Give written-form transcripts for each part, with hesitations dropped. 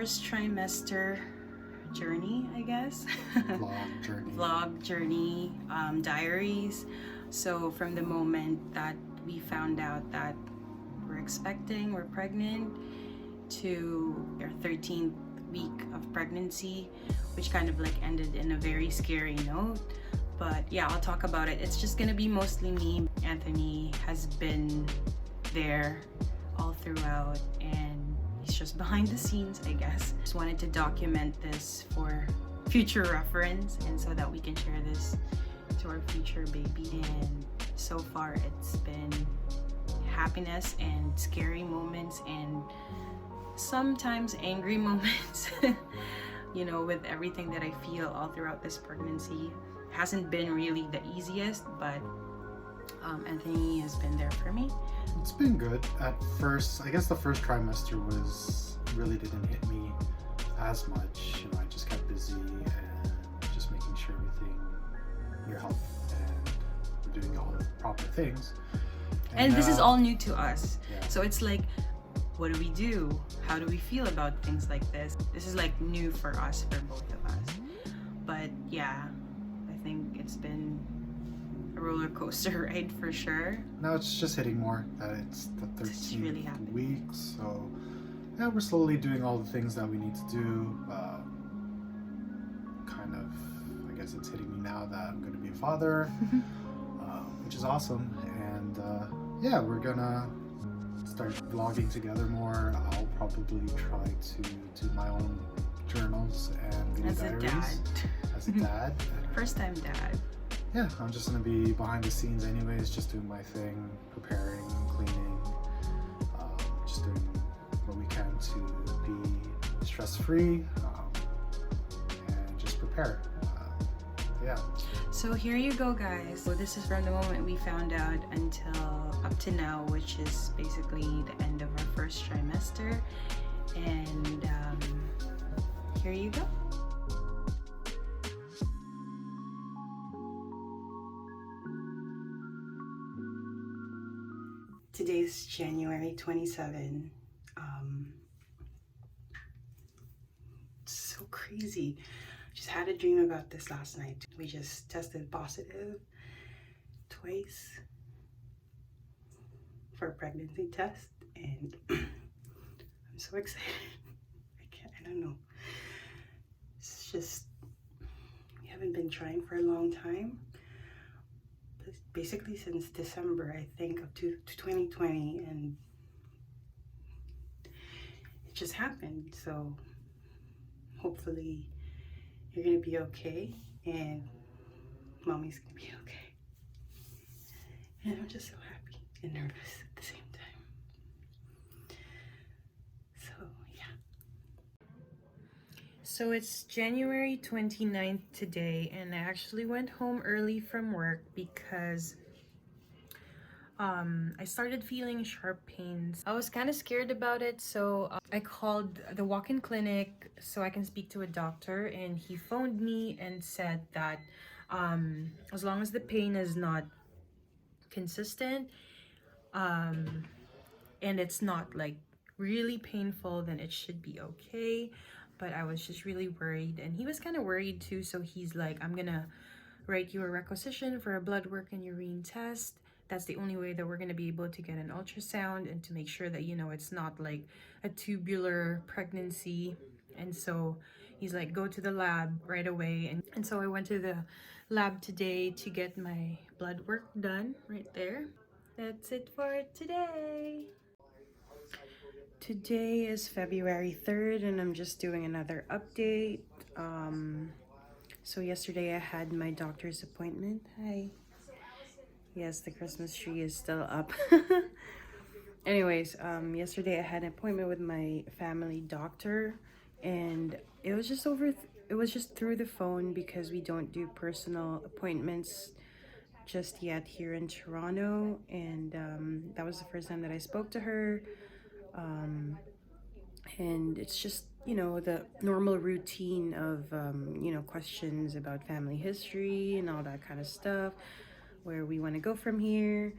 first trimester journey, I guess. Vlog journey, Diaries. So from the moment that we found out that we're expecting, we're pregnant, to our 13th week of pregnancy, which kind of like ended in a very scary note. But yeah, I'll talk about it. It's just gonna be mostly me. Anthony has been there all throughout, and he's just behind the scenes, I guess. Just wanted to document this for future reference, and so that we can share this to our future baby. And so far it's been happiness and scary moments and sometimes angry moments. You know, with everything that I feel all throughout this pregnancy. Hasn't been really the easiest, but Anthony has been there for me. It's been good. At first, I guess the first trimester really didn't hit me as much. You know, I just got busy and just making sure you're healthy and we're doing all the proper things. And this is all new to us. Yeah. So it's like, what do we do? How do we feel about things like this? This is like new for us, for both of us. But yeah, I think it's been a roller coaster ride for sure. Now it's just hitting more that it's the 13th really week. So yeah, we're slowly doing all the things that we need to do. Kind of, I guess it's hitting me now that I'm going to be a father, which is awesome. And yeah, we're gonna start vlogging together more. I'll probably try to do my own journals and video diaries. As a dad. First time dad. Yeah, I'm just gonna be behind the scenes anyways, just doing my thing, preparing, cleaning, just doing what we can to be stress-free and just prepare. Yeah. So here you go, guys. So this is from the moment we found out until up to now, which is basically the end of our first trimester. And here you go. Today's January 27. It's so crazy. Just had a dream about this last night. We just tested positive twice for a pregnancy test, and I'm so excited. I don't know. It's just, we haven't been trying for a long time. Basically since December, I think, of 2020, and it just happened. So hopefully you're gonna be okay, and mommy's gonna be okay. And I'm just so happy and nervous at the same time. So yeah. So it's January 29th today, and I actually went home early from work because I started feeling sharp pains. I was kind of scared about it, so I called the walk-in clinic so I can speak to a doctor, and he phoned me and said that as long as the pain is not consistent and it's not like really painful, then it should be okay. But I was just really worried, and he was kind of worried too, so he's like, I'm gonna write you a requisition for a blood work and urine test. That's the only way that we're going to be able to get an ultrasound and to make sure that, you know, it's not like a tubular pregnancy. And so he's like, go to the lab right away. And so I went to the lab today to get my blood work done right there. That's it for today. Today is February 3rd, and I'm just doing another update. So yesterday I had my doctor's appointment. Hi. Yes, the Christmas tree is still up. Anyways, yesterday I had an appointment with my family doctor, and it was just through the phone because we don't do personal appointments just yet here in Toronto. And that was the first time that I spoke to her. And it's just, you know, the normal routine of, you know, questions about family history and all that kind of stuff, where we want to go from here.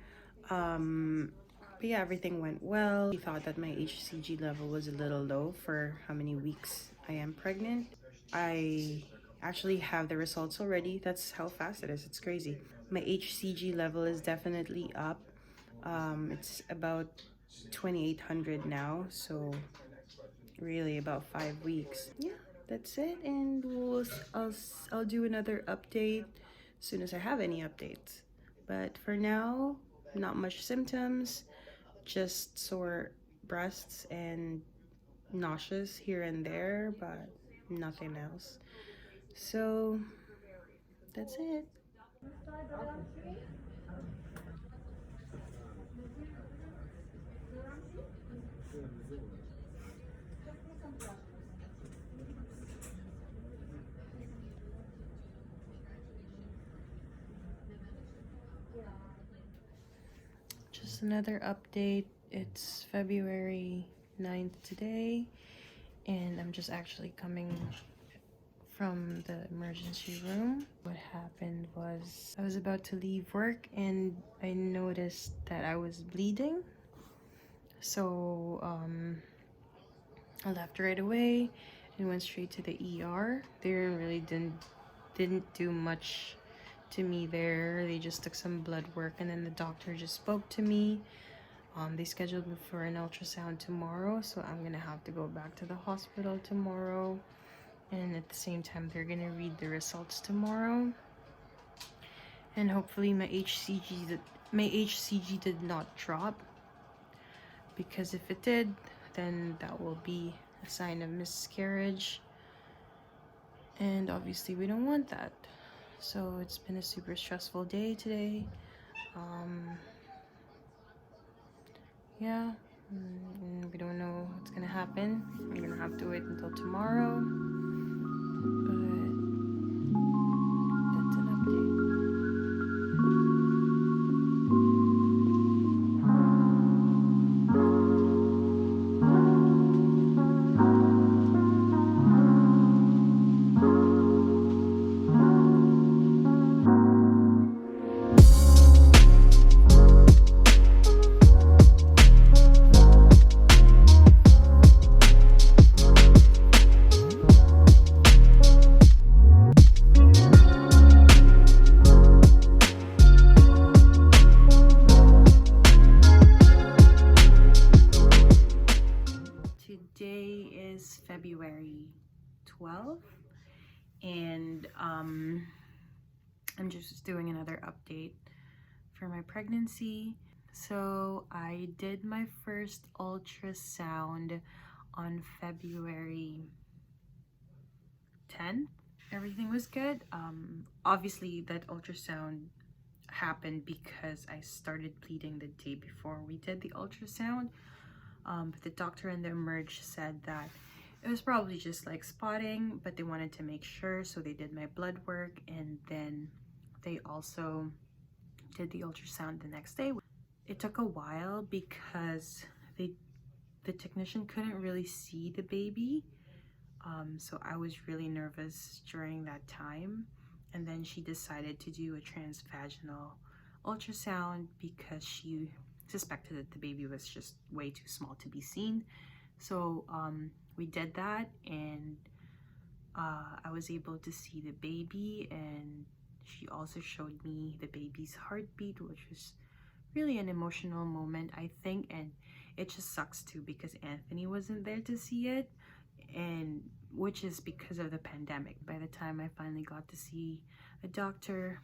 But yeah, everything went well. He thought that my HCG level was a little low for how many weeks I am pregnant. I actually have the results already. That's how fast it is. It's crazy. My HCG level is definitely up. It's about 2800 now, so really about 5 weeks. Yeah, that's it, and I'll do another update as soon as I have any updates. But for now, not much symptoms, just sore breasts and nauseous here and there, but nothing else. So that's it. Just another update. It's February 9th today, and I'm just actually coming from the emergency room. What happened was I was about to leave work and I noticed that I was bleeding. So I left right away and went straight to the ER. They really didn't do much to me there. They just took some blood work and then the doctor just spoke to me. They scheduled me for an ultrasound tomorrow, so I'm gonna have to go back to the hospital tomorrow. And at the same time, they're gonna read the results tomorrow. And hopefully my HCG did not drop, because if it did, then that will be a sign of miscarriage. And obviously we don't want that. So it's been a super stressful day today. Yeah, and we don't know what's gonna happen. I'm gonna have to wait until tomorrow. But that's an update. Today is February 12th, and I'm just doing another update for my pregnancy. So I did my first ultrasound on February 10th. Everything was good. Obviously that ultrasound happened because I started bleeding the day before we did the ultrasound. But the doctor in the emerge said that it was probably just like spotting, but they wanted to make sure, so they did my blood work, and then they also did the ultrasound the next day. It took a while because the technician couldn't really see the baby, so I was really nervous during that time. And then she decided to do a transvaginal ultrasound because she suspected that the baby was just way too small to be seen. So we did that, and I was able to see the baby, and she also showed me the baby's heartbeat, which was really an emotional moment, I think. And it just sucks too because Anthony wasn't there to see it, and which is because of the pandemic. By the time I finally got to see a doctor,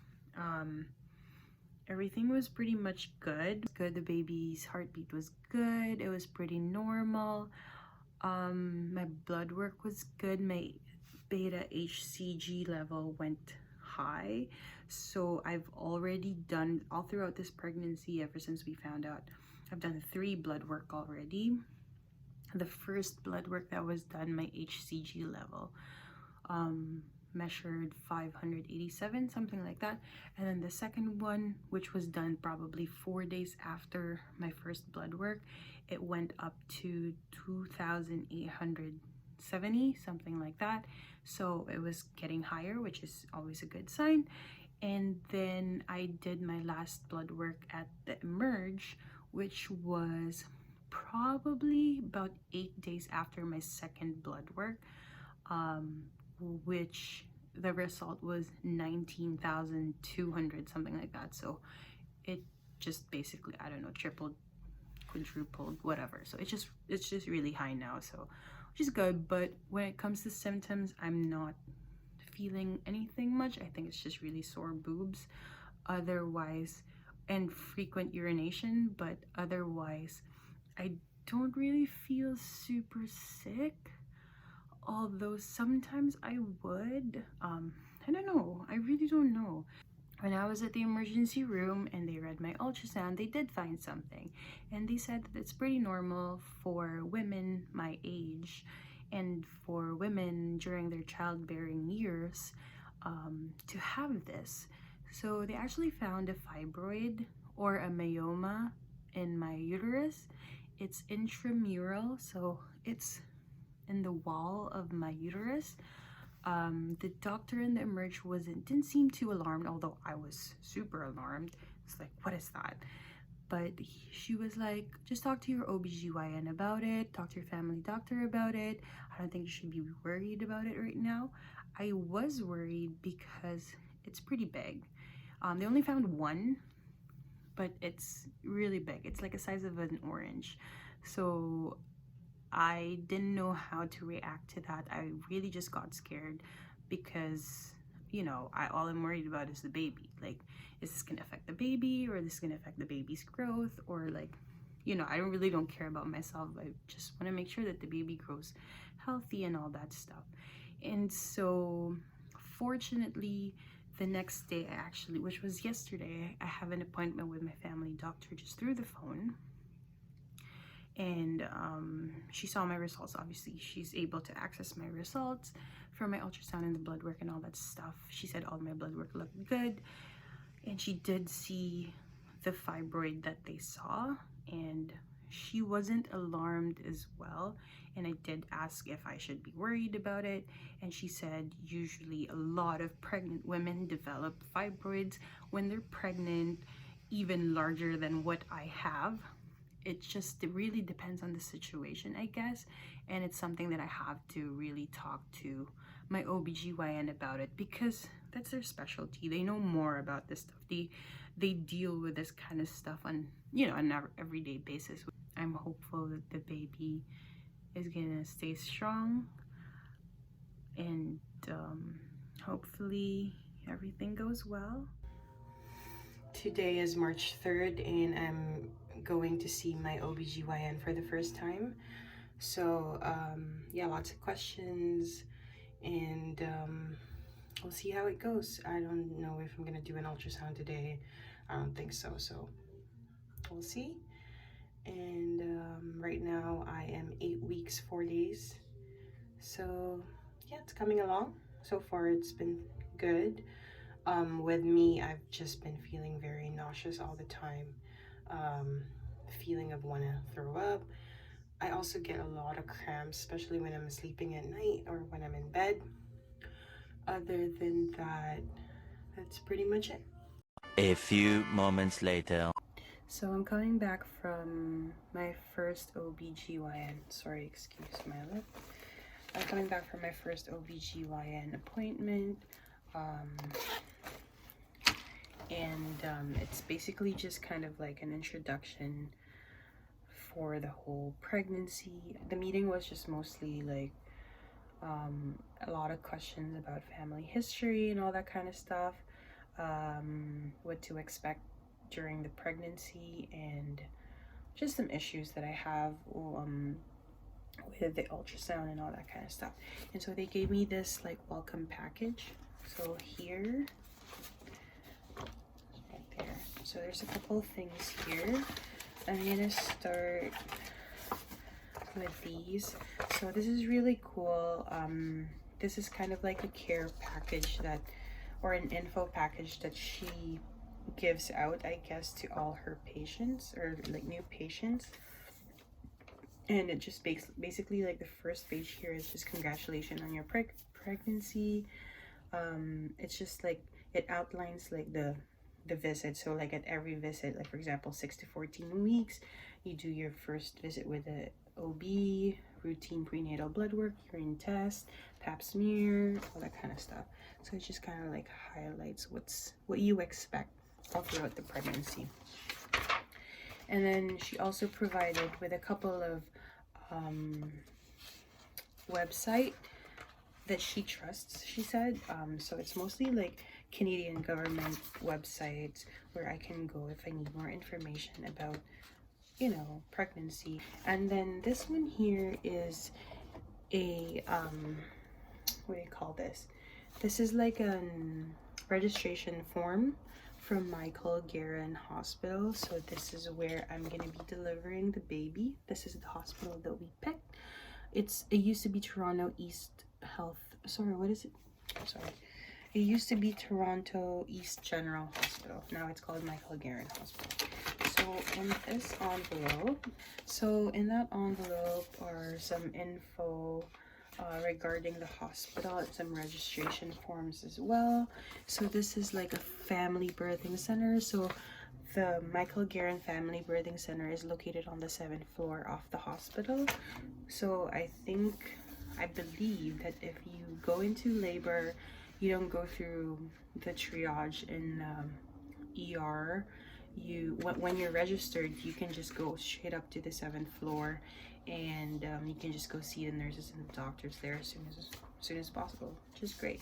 everything was pretty much good. The baby's heartbeat was good. It was pretty normal. My blood work was good. My beta HCG level went high. So I've already done, all throughout this pregnancy, ever since we found out, I've done 3 blood work already. The first blood work that was done, my HCG level measured 587, something like that. And then the second one, which was done probably 4 days after my first blood work, it went up to 2,870, something like that. So it was getting higher, which is always a good sign. And then I did my last blood work at the emerge, which was probably about 8 days after my second blood work, which the result was 19,200, something like that. So it just basically, I don't know, tripled, quadrupled, whatever. So it's just really high now, so which is good. But when it comes to symptoms, I'm not feeling anything much. I think it's just really sore boobs otherwise, and frequent urination, but otherwise I don't really feel super sick, although sometimes I would. I don't know, I really don't know. When I was at the emergency room and they read my ultrasound, they did find something, and they said that it's pretty normal for women my age and for women during their childbearing years to have this. So they actually found a fibroid or a myoma in my uterus. It's intramural, so it's in the wall of my uterus. The doctor in the emerge didn't seem too alarmed, although I was super alarmed. It's like, what is that? But she was like, just talk to your OBGYN about it, talk to your family doctor about it. I don't think you should be worried about it right now. I was worried because it's pretty big. They only found one, but it's really big. It's like the size of an orange. So I didn't know how to react to that. I really just got scared because, you know, all I'm worried about is the baby. Like, is this gonna affect the baby, or is this gonna affect the baby's growth, or like, you know, I really don't care about myself. I just want to make sure that the baby grows healthy and all that stuff. And so fortunately, the next day, actually, which was yesterday, I have an appointment with my family doctor just through the phone. And she saw my results. Obviously, she's able to access my results from my ultrasound and the blood work and all that stuff. She said all my blood work looked good, and she did see the fibroid that they saw, and she wasn't alarmed as well. And I did ask if I should be worried about it, and she said usually a lot of pregnant women develop fibroids when they're pregnant, even larger than what I have. It really depends on the situation, I guess, and it's something that I have to really talk to my OBGYN about it, because that's their specialty. They know more about this stuff. They deal with this kind of stuff on, you know, an everyday basis. I'm hopeful that the baby is gonna stay strong, and hopefully everything goes well. Today is March 3rd, and I'm going to see my OBGYN for the first time. So yeah, lots of questions, and we'll see how it goes. I don't know if I'm gonna do an ultrasound today. I don't think so, so we'll see. And right now I am 8 weeks 4 days, so yeah, it's coming along. So far it's been good. With me, I've just been feeling very nauseous all the time, feeling of want to throw up. I also get a lot of cramps, especially when I'm sleeping at night or when I'm in bed. Other than that, that's pretty much it. A few moments later. So I'm coming back from my first OBGYN. Sorry, excuse my lip. I'm coming back from my first OBGYN appointment. It's basically just kind of like an introduction for the whole pregnancy. The meeting was just mostly like a lot of questions about family history and all that kind of stuff, what to expect during the pregnancy, and just some issues that I have with the ultrasound and all that kind of stuff. And so they gave me this like welcome package. So here, right there. So there's a couple of things here. I'm gonna start with these. So this is really cool. This is kind of like a care package that, or an info package that she gives out, I guess, to all her patients, or like new patients. And it just basically like the first page here is just congratulations on your pregnancy. It's just like, it outlines like the the visit. So like at every visit, like for example 6 to 14 weeks, you do your first visit with a OB, routine prenatal blood work, urine test, pap smear, all that kind of stuff. So it just kind of like highlights what you expect all throughout the pregnancy. And then she also provided with a couple of website that she trusts, she said. So it's mostly like Canadian government websites where I can go if I need more information about, you know, pregnancy. And then this one here is a what do you call this? This is like a registration form from Michael Garron Hospital. So this is where I'm gonna be delivering the baby. This is the hospital that we picked. It used to be Toronto East Health. Sorry, what is it? Sorry. It used to be Toronto East General Hospital. Now it's called Michael Garron Hospital. So in this envelope, in that envelope are some info regarding the hospital and some registration forms as well. So this is like a family birthing center. So the Michael Garron Family Birthing Center is located on the 7th floor of the hospital. So I believe that if you go into labor, you don't go through the triage in ER. When you're registered, you can just go straight up to the 7th floor, and you can just go see the nurses and the doctors there as soon as possible, which is great.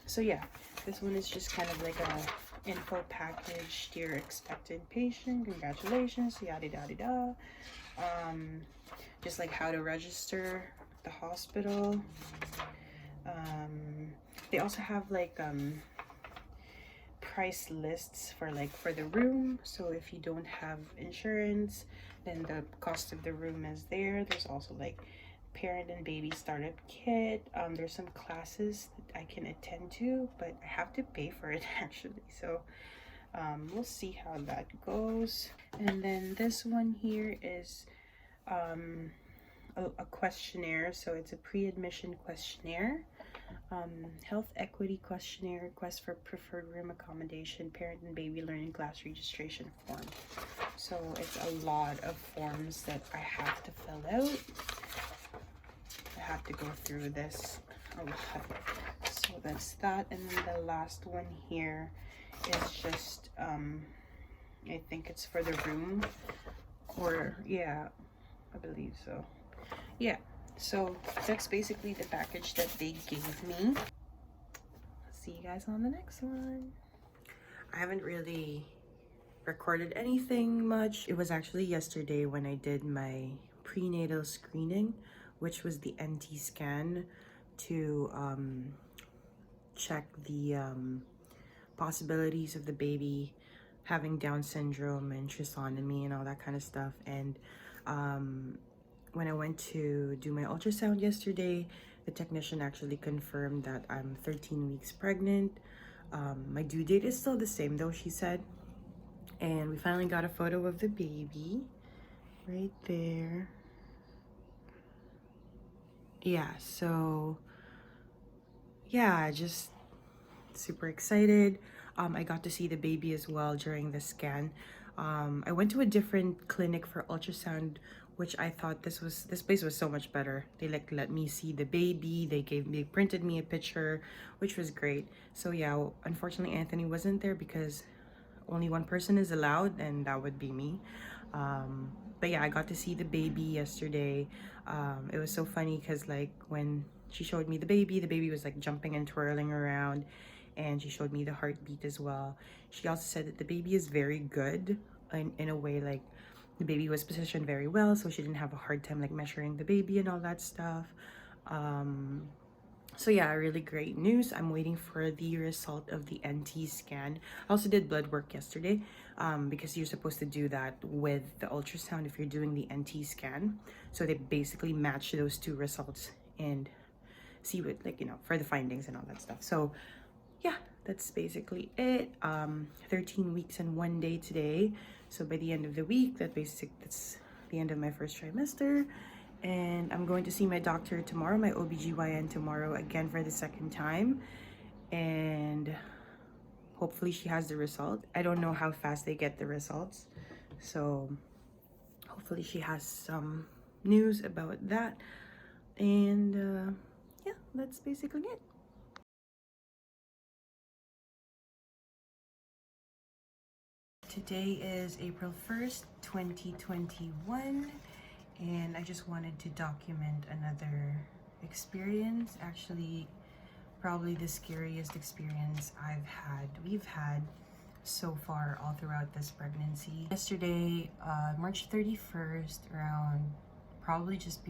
So yeah, this one is just kind of like a info package. Dear expected patient, congratulations, yada yada yada. Just like how to register the hospital. They also have like price lists for the room. So if you don't have insurance, then the cost of the room is there. There's also like parent and baby startup kit. There's some classes that I can attend to, but I have to pay for it actually. So we'll see how that goes. And then this one here is a questionnaire. So it's a pre-admission questionnaire. Health equity questionnaire, request for preferred room accommodation, parent and baby learning class registration form. So it's a lot of forms that I have to fill out. I have to go through this a lot. So that's that. And then the last one here is just I think it's for the room, or yeah, I believe so. Yeah, so that's basically the package that they gave me. See you guys on the next one. I haven't really recorded anything much. It was actually yesterday when I did my prenatal screening, which was the NT scan to check the possibilities of the baby having Down syndrome and trisomy and all that kind of stuff. And when I went to do my ultrasound yesterday, the technician actually confirmed that I'm 13 weeks pregnant. My due date is still the same though, she said. And we finally got a photo of the baby right there. Yeah, so yeah, just super excited. I got to see the baby as well during the scan. I went to a different clinic for ultrasound, which I thought this place was so much better. They let me see the baby. They printed me a picture, which was great. So yeah, unfortunately Anthony wasn't there because only one person is allowed, and that would be me. But yeah, I got to see the baby yesterday. It was so funny because like when she showed me the baby was like jumping and twirling around, and she showed me the heartbeat as well. She also said that the baby is very good in a way, like the baby was positioned very well, so she didn't have a hard time like measuring the baby and all that stuff. So yeah, really great news. I'm waiting for the result of the NT scan. I also did blood work yesterday because you're supposed to do that with the ultrasound if you're doing the NT scan. So they basically match those two results and see what, like, you know, for the findings and all that stuff. So yeah, that's basically it. 13 weeks and 1 day today. So by the end of the week, that's the end of my first trimester. And I'm going to see my doctor tomorrow, my OBGYN tomorrow again for the second time. And hopefully she has the result. I don't know how fast they get the results, so hopefully she has some news about that. And yeah, that's basically it. Today is April 1st, 2021, and I just wanted to document another experience. Actually, probably the scariest experience we've had so far all throughout this pregnancy. Yesterday, March 31st, around probably just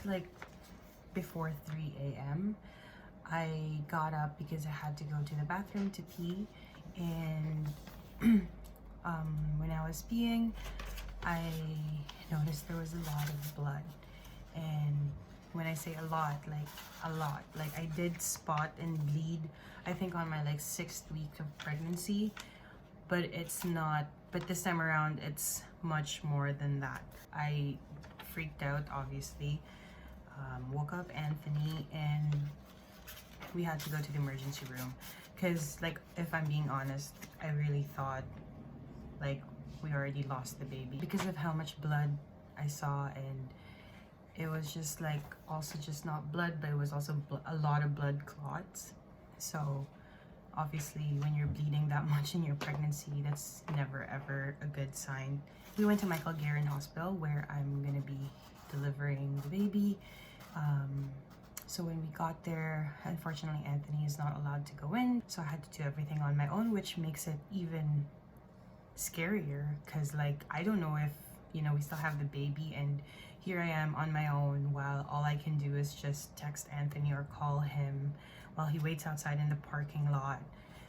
like before 3 a.m. I got up because I had to go to the bathroom to pee, and when I was peeing, I noticed there was a lot of blood. And when I say a lot, like I did spot and bleed, I think on my like 6th week of pregnancy, but this time around it's much more than that. I freaked out, obviously. Woke up Anthony, and we had to go to the emergency room because, like, if I'm being honest, I really thought like we already lost the baby because of how much blood I saw. And it was just like also just not blood, but it was also a lot of blood clots. So obviously when you're bleeding that much in your pregnancy, that's never ever a good sign. We went to Michael Garron Hospital where I'm gonna be delivering the baby. So when we got there, unfortunately Anthony is not allowed to go in, so I had to do everything on my own, which makes it even scarier because, like, I don't know if, you know, we still have the baby, and here I am on my own while all I can do is just text Anthony or call him while he waits outside in the parking lot.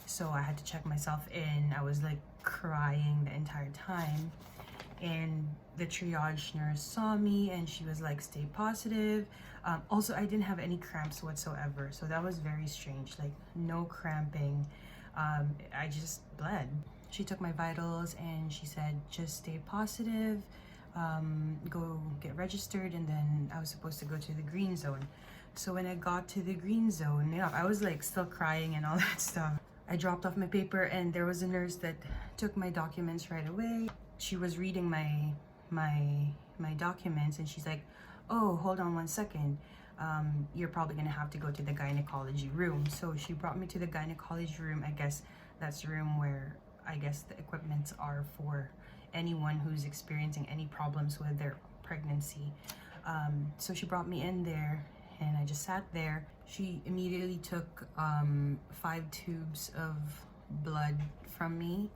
So I had to check myself in. I was like crying the entire time, and the triage nurse saw me and she was like, stay positive. Also, I didn't have any cramps whatsoever, so that was very strange. Like, no cramping. I just bled. She took my vitals and she said, just stay positive, go get registered, and then I was supposed to go to the green zone. So when I got to the green zone, yeah, I was like still crying and all that stuff. I dropped off my paper and there was a nurse that took my documents right away. She was reading my documents, and she's like, oh, hold on one second. You're probably gonna have to go to the gynecology room. So she brought me to the gynecology room. I guess that's the room where I guess the equipments are for anyone who's experiencing any problems with their pregnancy. So she brought me in there and I just sat there. She immediately took 5 tubes of blood from me.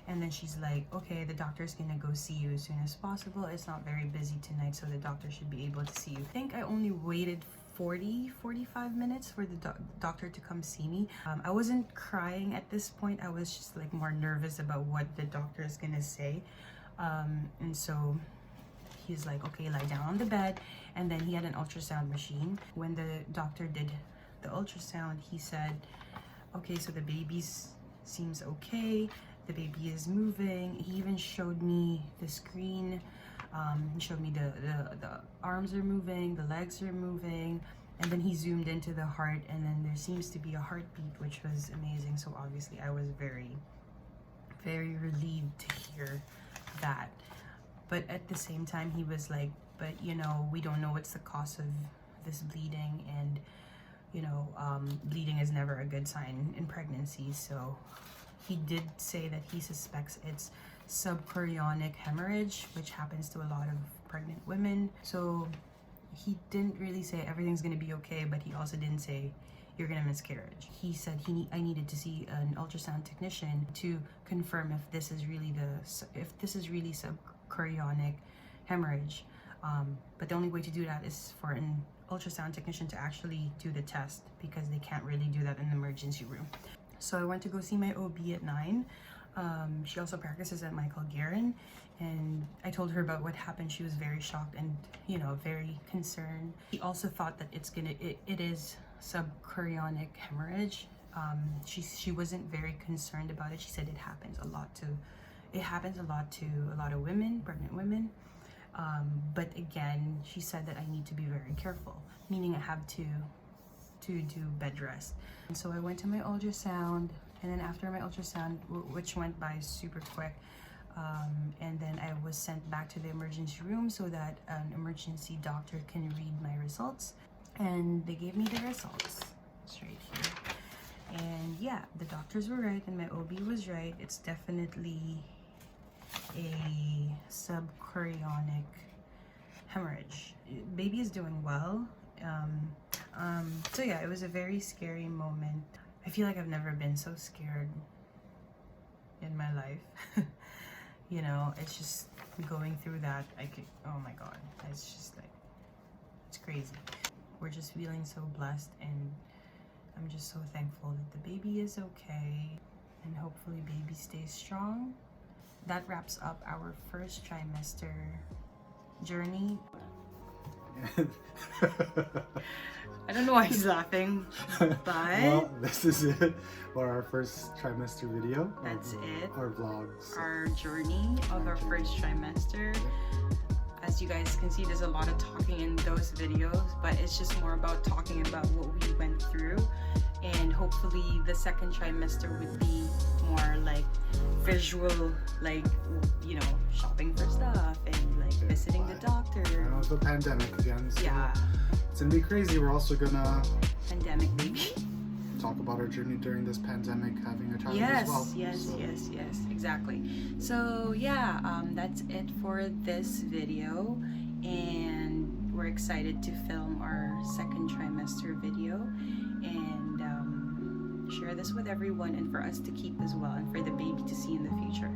And then she's like, okay, the doctor's gonna go see you as soon as possible. It's not very busy tonight, so the doctor should be able to see you. I think I only waited 45 minutes for the doctor to come see me. I wasn't crying at this point. I was just like more nervous about what the doctor is gonna say. And so he's like, okay, lie down on the bed. And then he had an ultrasound machine. When the doctor did the ultrasound, he said, okay, so the baby seems okay. The baby is moving. He even showed me the screen. He showed me the arms are moving, the legs are moving, and then he zoomed into the heart, and then there seems to be a heartbeat, which was amazing. So obviously I was very, very relieved to hear that. But at the same time, he was like, but you know, we don't know what's the cause of this bleeding, and you know, bleeding is never a good sign in pregnancy. So he did say that he suspects it's subchorionic hemorrhage, which happens to a lot of pregnant women. So he didn't really say everything's gonna be okay, but he also didn't say you're gonna miscarriage. He said I needed to see an ultrasound technician to confirm if this is really subchorionic hemorrhage. But the only way to do that is for an ultrasound technician to actually do the test, because they can't really do that in the emergency room. So I went to go see my OB at 9. She also practices at Michael Garron, and I told her about what happened. She was very shocked and, you know, very concerned. She also thought that it is subchorionic hemorrhage. She wasn't very concerned about it. She said it happens a lot to a lot of women, pregnant women. But again, she said that I need to be very careful, meaning I have to to do bed rest. And so I went to my ultrasound, and then after my ultrasound, which went by super quick, and then I was sent back to the emergency room so that an emergency doctor can read my results. And they gave me the results. It's right here. And yeah, the doctors were right and my OB was right. It's definitely a subchorionic hemorrhage. Baby is doing well. So yeah, it was a very scary moment. I feel like I've never been so scared in my life. You know, it's just going through that. Oh my God, it's just like, it's crazy. We're just feeling so blessed, and I'm just so thankful that the baby is okay, and hopefully baby stays strong. That wraps up our first trimester journey. I don't know why he's laughing, but well, this is it for our first trimester video. That's it. Our vlogs. Our journey of our first trimester. As you guys can see, there's a lot of talking in those videos, but it's just more about talking about what we went through. And hopefully the second trimester would be more like visual, like, you know, shopping for stuff and like visiting the doctor. You know, the pandemic again. So Yeah. It's gonna be crazy. We're also gonna Pandemic baby. talk about our journey during this pandemic, having a child Yes, as well. yes, exactly. So yeah, that's it for this video, and we're excited to film our second trimester video and share this with everyone, and for us to keep as well, and for the baby to see in the future.